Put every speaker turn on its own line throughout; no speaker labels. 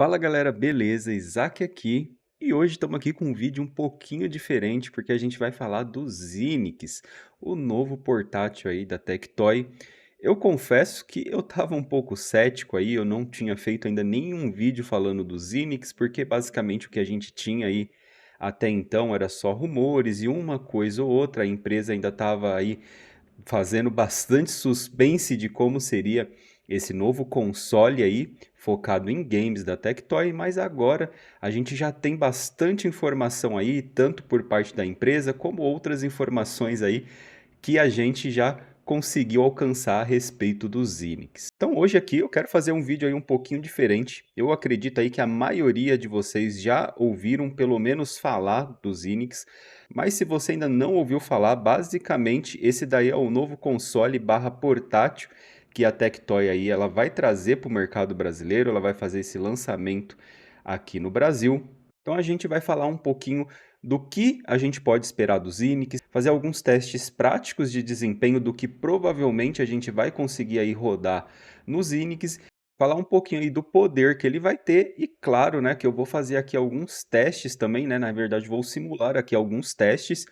Fala galera, beleza? Isaac aqui. E hoje estamos aqui com um vídeo um pouquinho diferente, porque a gente vai falar do Zinix, o novo portátil aí da Tectoy. Eu confesso que eu estava um pouco cético aí, eu não tinha feito ainda nenhum vídeo falando do Zinix, porque basicamente o que a gente tinha aí até então era só rumores e uma coisa ou outra, a empresa ainda estava aí fazendo bastante suspense de como seria esse novo console aí, focado em games da Tectoy, mas agora a gente já tem bastante informação aí, tanto por parte da empresa, como outras informações aí que a gente já conseguiu alcançar a respeito do Zinix. Então hoje aqui eu quero fazer um vídeo aí um pouquinho diferente. Eu acredito aí que a maioria de vocês já ouviram pelo menos falar do Zinix, mas se você ainda não ouviu falar, basicamente esse daí é o novo console barra portátil que a Tectoy aí ela vai trazer para o mercado brasileiro, ela vai fazer esse lançamento aqui no Brasil. Então a gente vai falar um pouquinho do que a gente pode esperar do Zinix, fazer alguns testes práticos de desempenho do que provavelmente a gente vai conseguir aí rodar no Zinix, falar um pouquinho aí do poder que ele vai ter e claro, né, que eu vou fazer aqui alguns testes também, né, na verdade vou simular aqui alguns testes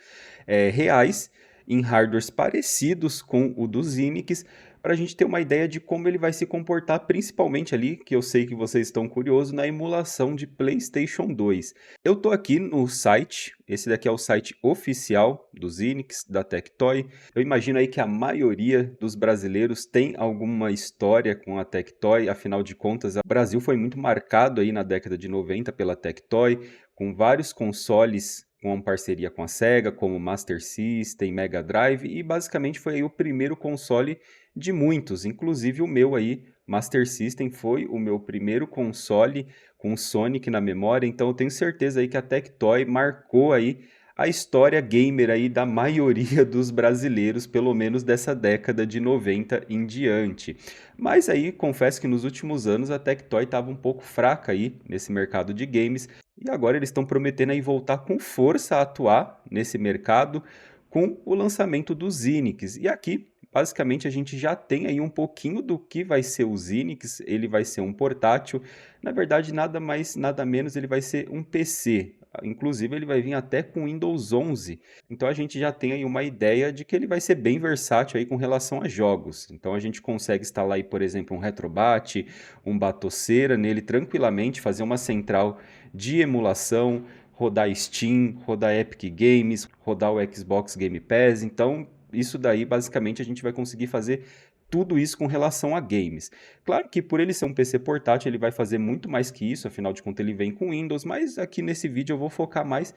reais em hardwares parecidos com o do Zinix, para a gente ter uma ideia de como ele vai se comportar, principalmente ali, que eu sei que vocês estão curiosos, na emulação de PlayStation 2. Eu tô aqui no site, esse daqui é o site oficial do Zinix, da Tectoy. Eu imagino aí que a maioria dos brasileiros tem alguma história com a Tectoy, afinal de contas, o Brasil foi muito marcado aí na década de 90 pela Tectoy, com vários consoles com parceria com a Sega, como Master System, Mega Drive, e basicamente foi aí o primeiro console de muitos, inclusive o meu aí, Master System, foi o meu primeiro console com o Sonic na memória, então eu tenho certeza aí que a Tectoy marcou aí a história gamer aí da maioria dos brasileiros, pelo menos dessa década de 90 em diante. Mas aí, confesso que nos últimos anos a Tectoy estava um pouco fraca aí nesse mercado de games, e agora eles estão prometendo aí voltar com força a atuar nesse mercado com o lançamento do Zinix. E aqui, basicamente, a gente já tem aí um pouquinho do que vai ser o Zinix. Ele vai ser um portátil. Na verdade, nada mais, nada menos, ele vai ser um PC. Inclusive, ele vai vir até com Windows 11. Então, a gente já tem aí uma ideia de que ele vai ser bem versátil aí com relação a jogos. Então, a gente consegue instalar aí, por exemplo, um Retrobat, um Batoceira nele tranquilamente, fazer uma central de emulação, rodar Steam, rodar Epic Games, rodar o Xbox Game Pass. Então, isso daí basicamente a gente vai conseguir fazer tudo isso com relação a games. Claro que por ele ser um PC portátil, ele vai fazer muito mais que isso, afinal de contas ele vem com Windows, mas aqui nesse vídeo eu vou focar mais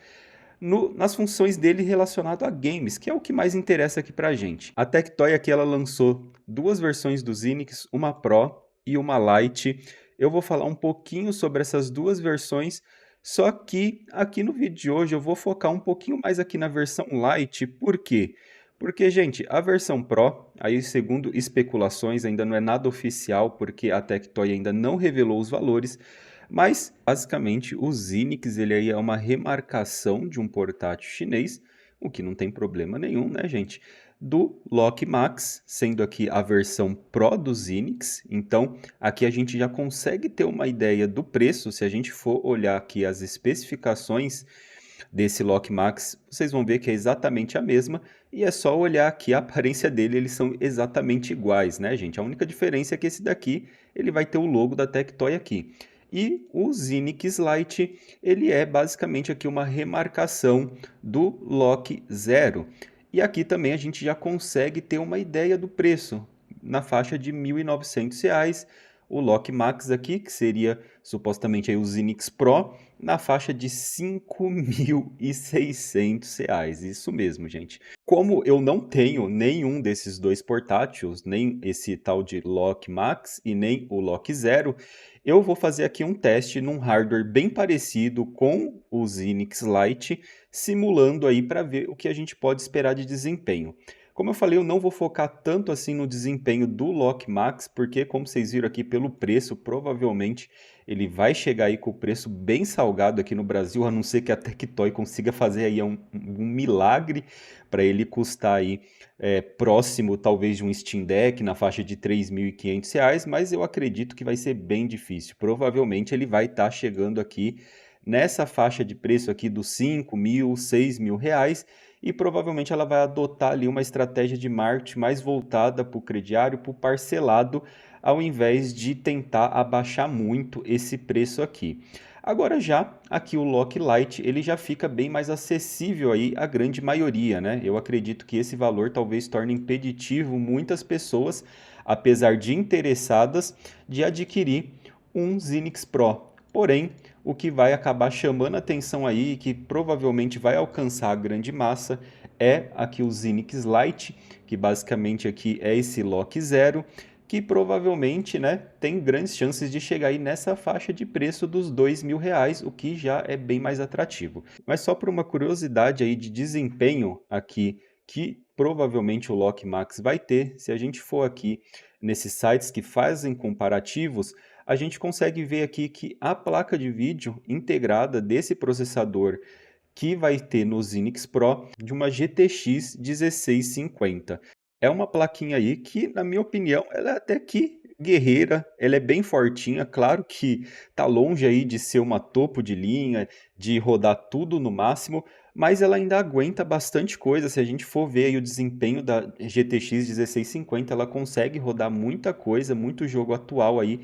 nas funções dele relacionado a games, que é o que mais interessa aqui pra gente. A Tectoy aqui ela lançou duas versões do Zinix, uma Pro e uma Lite. Eu vou falar um pouquinho sobre essas duas versões, só que aqui no vídeo de hoje eu vou focar um pouquinho mais aqui na versão Lite, por quê? Porque, gente, a versão Pro, aí segundo especulações, ainda não é nada oficial, porque a Tectoy ainda não revelou os valores, mas, basicamente, o Zinix ele aí é uma remarcação de um portátil chinês, o que não tem problema nenhum, né, gente? Do Lock Max, sendo aqui a versão Pro do Zinix. Então, aqui a gente já consegue ter uma ideia do preço. Se a gente for olhar aqui as especificações desse Lock Max, vocês vão ver que é exatamente a mesma. E é só olhar aqui a aparência dele, eles são exatamente iguais, né, gente? A única diferença é que esse daqui ele vai ter o logo da Tectoy aqui. E o Zinix Lite, ele é basicamente aqui uma remarcação do Lock Zero. E aqui também a gente já consegue ter uma ideia do preço, na faixa de R$ 1.900. O Lock Max aqui, que seria supostamente aí o Zinix Pro, na faixa de R$ 5.600. Isso mesmo, gente. Como eu não tenho nenhum desses dois portáteis, nem esse tal de Lock Max e nem o Lock Zero, eu vou fazer aqui um teste num hardware bem parecido com o Zinix Lite, simulando aí para ver o que a gente pode esperar de desempenho. Como eu falei, eu não vou focar tanto assim no desempenho do Lock Max, porque como vocês viram aqui pelo preço, provavelmente ele vai chegar aí com o preço bem salgado aqui no Brasil, a não ser que a Tectoy consiga fazer aí um milagre para ele custar aí próximo talvez de um Steam Deck na faixa de R$ 3.500, mas eu acredito que vai ser bem difícil. Provavelmente ele vai estar chegando aqui nessa faixa de preço aqui dos 5.000, R$ 6.000, e provavelmente ela vai adotar ali uma estratégia de marketing mais voltada para o crediário, para o parcelado, ao invés de tentar abaixar muito esse preço aqui. Agora já aqui o Lock Lite ele já fica bem mais acessível aí à grande maioria, né? Eu acredito que esse valor talvez torne impeditivo muitas pessoas, apesar de interessadas, de adquirir um Zinix Pro. Porém, o que vai acabar chamando a atenção aí, que provavelmente vai alcançar a grande massa, é aqui o Zinix Lite, que basicamente aqui é esse Lock Zero, que provavelmente, né, tem grandes chances de chegar aí nessa faixa de preço dos R$ 2.000, o que já é bem mais atrativo. Mas só por uma curiosidade aí de desempenho aqui, que provavelmente o Lock Max vai ter, se a gente for aqui nesses sites que fazem comparativos, a gente consegue ver aqui que a placa de vídeo integrada desse processador que vai ter no Zinix Pro de uma GTX 1650. É uma plaquinha aí que, na minha opinião, ela é até que guerreira, ela é bem fortinha, claro que tá longe aí de ser uma topo de linha, de rodar tudo no máximo, mas ela ainda aguenta bastante coisa. Se a gente for ver aí o desempenho da GTX 1650, ela consegue rodar muita coisa, muito jogo atual aí.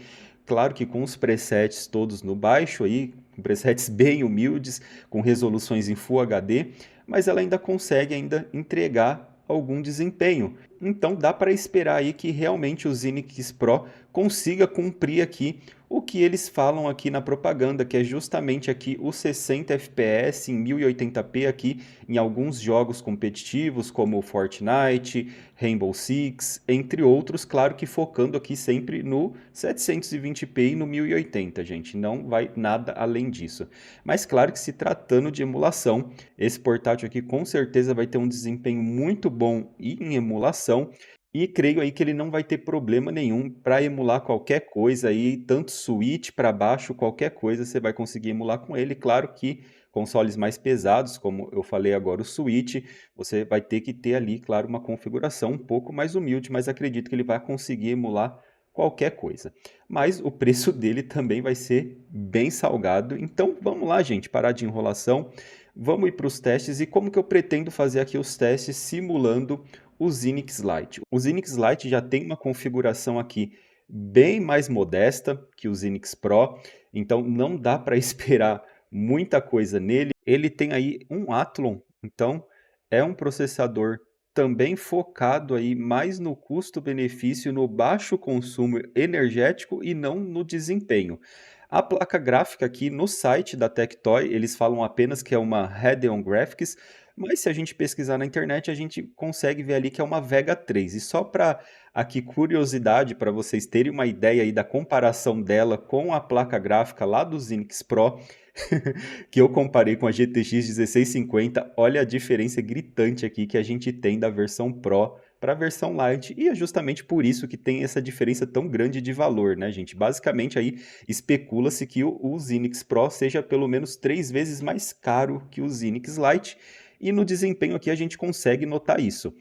Claro que com os presets todos no baixo aí, com presets bem humildes, com resoluções em Full HD, mas ela ainda consegue ainda entregar algum desempenho. Então dá para esperar aí que realmente o Zinix Pro consiga cumprir aqui o que eles falam aqui na propaganda, que é justamente aqui os 60 FPS em 1080p aqui em alguns jogos competitivos como Fortnite, Rainbow Six, entre outros, claro que focando aqui sempre no 720p e no 1080, gente, não vai nada além disso. Mas claro que se tratando de emulação, esse portátil aqui com certeza vai ter um desempenho muito bom em emulação, e creio aí que ele não vai ter problema nenhum para emular qualquer coisa aí, tanto Switch para baixo, qualquer coisa você vai conseguir emular com ele. Claro que consoles mais pesados, como eu falei agora, o Switch, você vai ter que ter ali, claro, uma configuração um pouco mais humilde, mas acredito que ele vai conseguir emular qualquer coisa. Mas o preço dele também vai ser bem salgado. Então vamos lá, gente, parar de enrolação. Vamos ir para os testes, e como que eu pretendo fazer aqui os testes simulando o Zinix Lite. O Zinix Lite já tem uma configuração aqui bem mais modesta que o Zinix Pro, então não dá para esperar muita coisa nele. Ele tem aí um Athlon, então é um processador também focado aí mais no custo-benefício, no baixo consumo energético e não no desempenho. A placa gráfica aqui no site da Tectoy, eles falam apenas que é uma Radeon Graphics, mas se a gente pesquisar na internet, a gente consegue ver ali que é uma Vega 3. E só para aqui curiosidade, para vocês terem uma ideia aí da comparação dela com a placa gráfica lá do Zinix Pro, que eu comparei com a GTX 1650, olha a diferença gritante aqui que a gente tem da versão Pro para a versão Lite, e é justamente por isso que tem essa diferença tão grande de valor, né, gente? Basicamente aí especula-se que o Zinix Pro seja pelo menos 3 vezes mais caro que o Zinix Lite, e no desempenho aqui a gente consegue notar isso.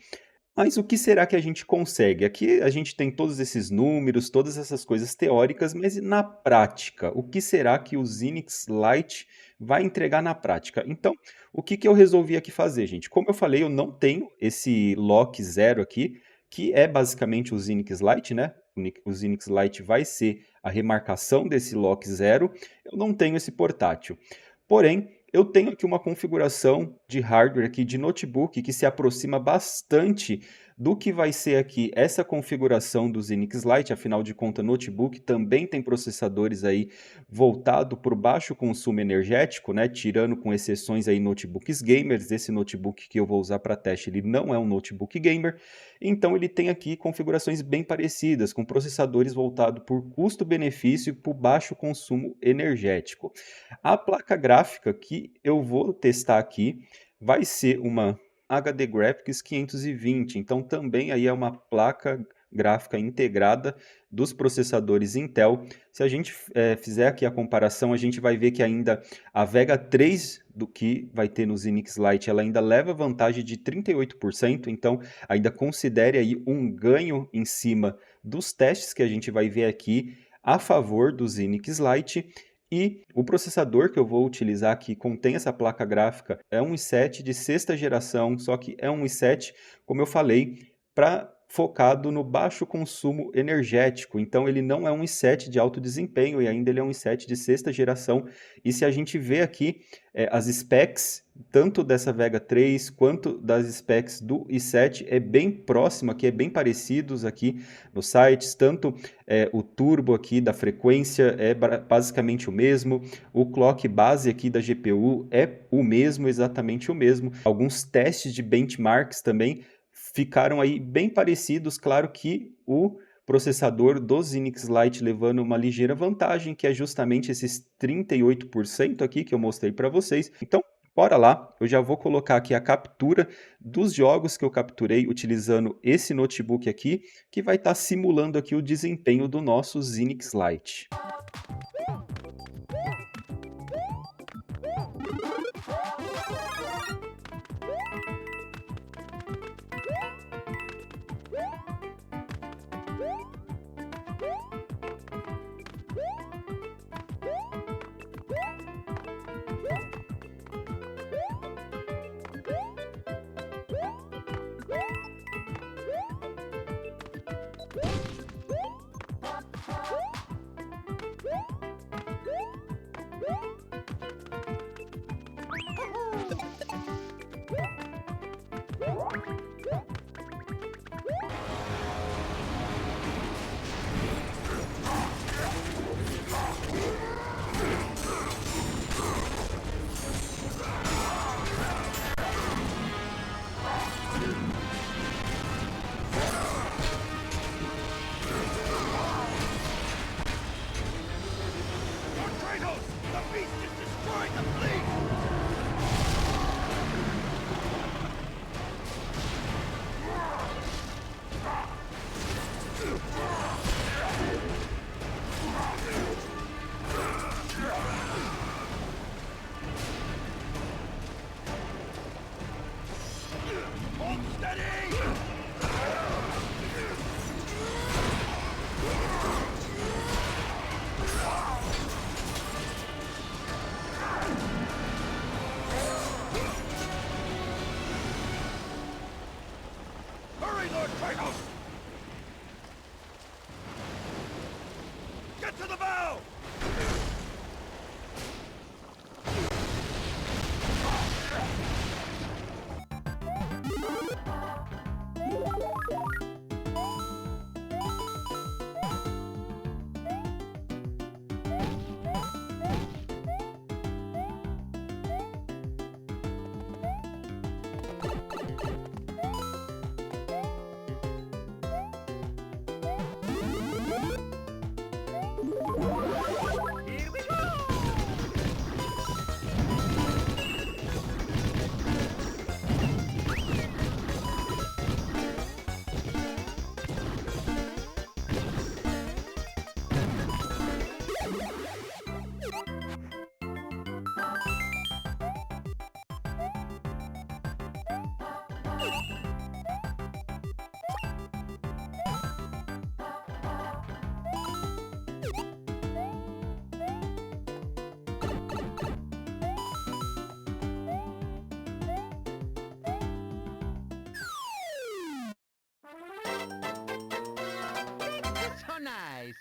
Mas o que será que a gente consegue? Aqui a gente tem todos esses números, todas essas coisas teóricas, mas e na prática? O que será que o Zinix Lite vai entregar na prática? Então, o que que eu resolvi aqui fazer, gente? Como eu falei, eu não tenho esse Lock Zero aqui, que é basicamente o Zinix Lite, né? O Zinix Lite vai ser a remarcação desse Lock Zero. Eu não tenho esse portátil. Porém, eu tenho aqui uma configuração de hardware aqui de notebook que se aproxima bastante do que vai ser aqui essa configuração do Zinix Lite. Afinal de contas, notebook também tem processadores aí voltado para o baixo consumo energético, né? Tirando com exceções aí notebooks gamers. Esse notebook que eu vou usar para teste, ele não é um notebook gamer. Então ele tem aqui configurações bem parecidas, com processadores voltados por custo-benefício e por baixo consumo energético. A placa gráfica que eu vou testar aqui vai ser uma HD Graphics 520, então também aí é uma placa gráfica integrada dos processadores Intel. Se a gente fizer aqui a comparação, a gente vai ver que ainda a Vega 3 do que vai ter no Xenix Lite, ela ainda leva vantagem de 38%, então ainda considere aí um ganho em cima dos testes que a gente vai ver aqui a favor do Xenix Lite. E o processador que eu vou utilizar que contém essa placa gráfica é um i7 de sexta geração, só que é um i7, como eu falei, focado no baixo consumo energético. Então ele não é um i7 de alto desempenho e ainda ele é um i7 de sexta geração. E se a gente vê aqui as specs, tanto dessa Vega 3 quanto das specs do i7, é bem próximo aqui, é bem parecidos aqui nos sites, tanto o turbo aqui da frequência é basicamente o mesmo, o clock base aqui da GPU é o mesmo, exatamente o mesmo. Alguns testes de benchmarks também ficaram aí bem parecidos, claro que o processador do Xenix Lite levando uma ligeira vantagem, que é justamente esses 38% aqui que eu mostrei para vocês. Então, bora lá, eu já vou colocar aqui a captura dos jogos que eu capturei utilizando esse notebook aqui, que vai estar simulando aqui o desempenho do nosso Xenix Lite.
Get to the bow! Here we go! So nice!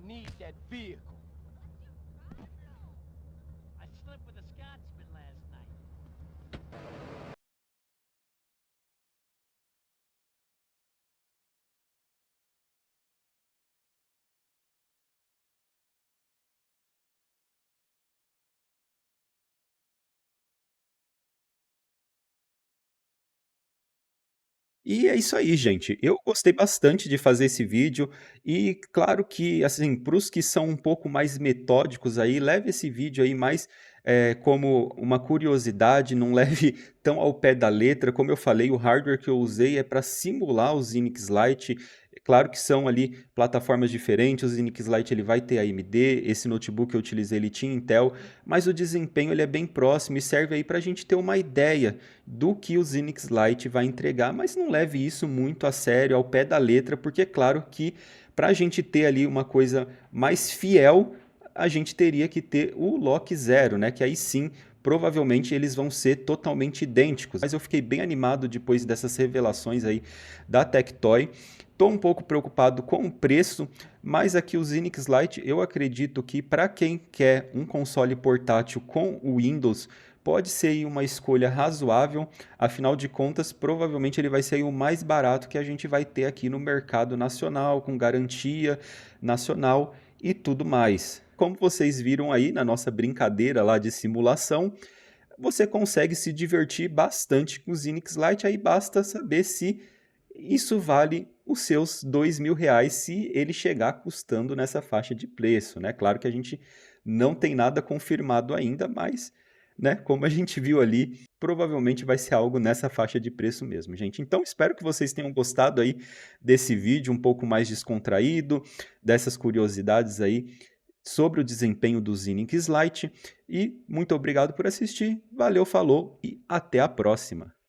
need that vehicle. I slept with a Scotsman last night.
E é isso aí, gente. Eu gostei bastante de fazer esse vídeo e claro que, assim, para os que são um pouco mais metódicos aí, leve esse vídeo aí mais como uma curiosidade, não leve tão ao pé da letra. Como eu falei, o hardware que eu usei é para simular o Xenix Lite. É claro que são ali plataformas diferentes, o Xenix Lite ele vai ter AMD, esse notebook que eu utilizei ele tinha Intel, mas o desempenho ele é bem próximo e serve aí para a gente ter uma ideia do que o Xenix Lite vai entregar, mas não leve isso muito a sério, ao pé da letra, porque é claro que para a gente ter ali uma coisa mais fiel, a gente teria que ter o Lock Zero, né? Que aí sim, provavelmente eles vão ser totalmente idênticos. Mas eu fiquei bem animado depois dessas revelações aí da Tectoy. Estou um pouco preocupado com o preço, mas aqui o Xenix Lite eu acredito que para quem quer um console portátil com o Windows, pode ser uma escolha razoável, afinal de contas, provavelmente ele vai ser o mais barato que a gente vai ter aqui no mercado nacional, com garantia nacional e tudo mais. Como vocês viram aí na nossa brincadeira lá de simulação, você consegue se divertir bastante com o Xenix Lite, aí basta saber se isso vale os seus R$ 2.000 se ele chegar custando nessa faixa de preço, né? Claro que a gente não tem nada confirmado ainda, mas, né, como a gente viu ali, provavelmente vai ser algo nessa faixa de preço mesmo, gente. Então, espero que vocês tenham gostado aí desse vídeo um pouco mais descontraído, dessas curiosidades aí sobre o desempenho do Xenix Lite. E muito obrigado por assistir, valeu, falou e até a próxima!